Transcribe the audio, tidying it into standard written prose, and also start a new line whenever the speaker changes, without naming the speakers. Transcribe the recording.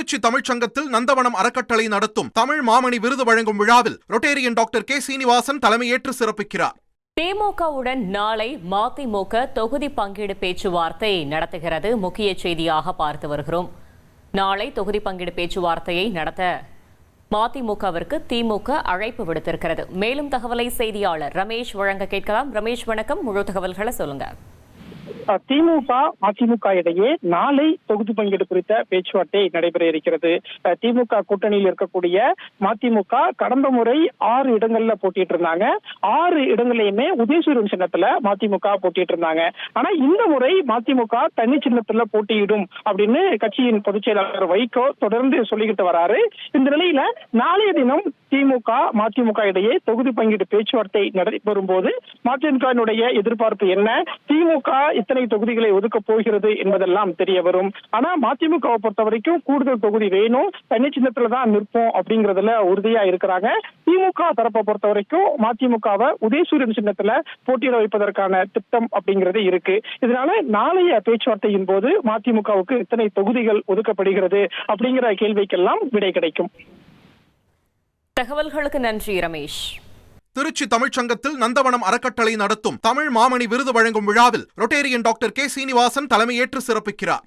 திருச்சி தமிழ்ச்சங்கத்தில் நந்தவனம் அறக்கட்டளை நடத்தும் தமிழ் மாமணி விருது வழங்கும் விழாவில் ரொட்டேரியன் டாக்டர் கே சீனிவாசன் தலைமையேற்று சிறப்பிக்கிறார்.
திமுகவுடன் நாளை மதிமுக தொகுதி பங்கீடு பேச்சுவார்த்தை நடத்துகிறது. முக்கிய செய்தியாக பார்த்து வருகிறோம். நாளை தொகுதி பங்கீடு பேச்சுவார்த்தையை நடத்த மதிமுகவிற்கு திமுக அழைப்பு விடுத்திருக்கிறது. மேலும் தகவலை செய்தியாளர் ரமேஷ் வழங்க கேட்கலாம். ரமேஷ் வணக்கம், முழு தகவல்களை சொல்லுங்க.
திமுக அதிமுக இடையே நாளை தொகுதி பங்கீடு குறித்த பேச்சுவார்த்தை நடைபெற இருக்கிறது. திமுக கூட்டணியில் இருக்கக்கூடிய மதிமுக கடந்த முறை 6 இடங்கள்ல போட்டிட்டு இருந்தாங்க. 6 இடங்களையுமே உதயசூரியன் சின்னத்துல மதிமுக போட்டிட்டு இருந்தாங்க. ஆனா இந்த முறை மதிமுக தனி சின்னத்துல போட்டியிடும் அப்படின்னு கட்சியின் பொதுச் செயலாளர் வைகோ தொடர்ந்து சொல்லிக்கிட்டு வராரு. இந்த நிலையில நாளைய தினம் திமுக மதிமுக இடையே தொகுதி பங்கீடு பேச்சுவார்த்தை நடைபெறும் போது மதிமுகவினுடைய எதிர்பார்ப்பு என்ன, திமுக இத்தனை தொகுதிகளை ஒதுக்க போகிறது என்பதெல்லாம் தெரிய வரும். ஆனா மதிமுகவை பொறுத்த வரைக்கும் கூடுதல் தொகுதி வேணும், தனி சின்னத்துலதான் நிற்போம் அப்படிங்கறதுல உறுதியா இருக்கிறாங்க. திமுக தரப்பை பொறுத்த வரைக்கும் மதிமுகவை உதயசூரியன் சின்னத்துல போட்டியிட வைப்பதற்கான திட்டம் அப்படிங்கிறது இருக்கு. இதனால நாளைய பேச்சுவார்த்தையின் போது மதிமுகவுக்கு இத்தனை தொகுதிகள் ஒதுக்கப்படுகிறது அப்படிங்கிற கேள்விக்கெல்லாம் விடை கிடைக்கும்.
தகவல்களுக்கு நன்றி ரமேஷ்.
திருச்சி தமிழ்ச்சங்கத்தில் நந்தவனம் அறக்கட்டளை நடத்தும் தமிழ் மாமணி விருது வழங்கும் விழாவில் ரொட்டேரியன் டாக்டர் கே சீனிவாசன் தலைமையேற்று சிறப்பிக்கிறார்.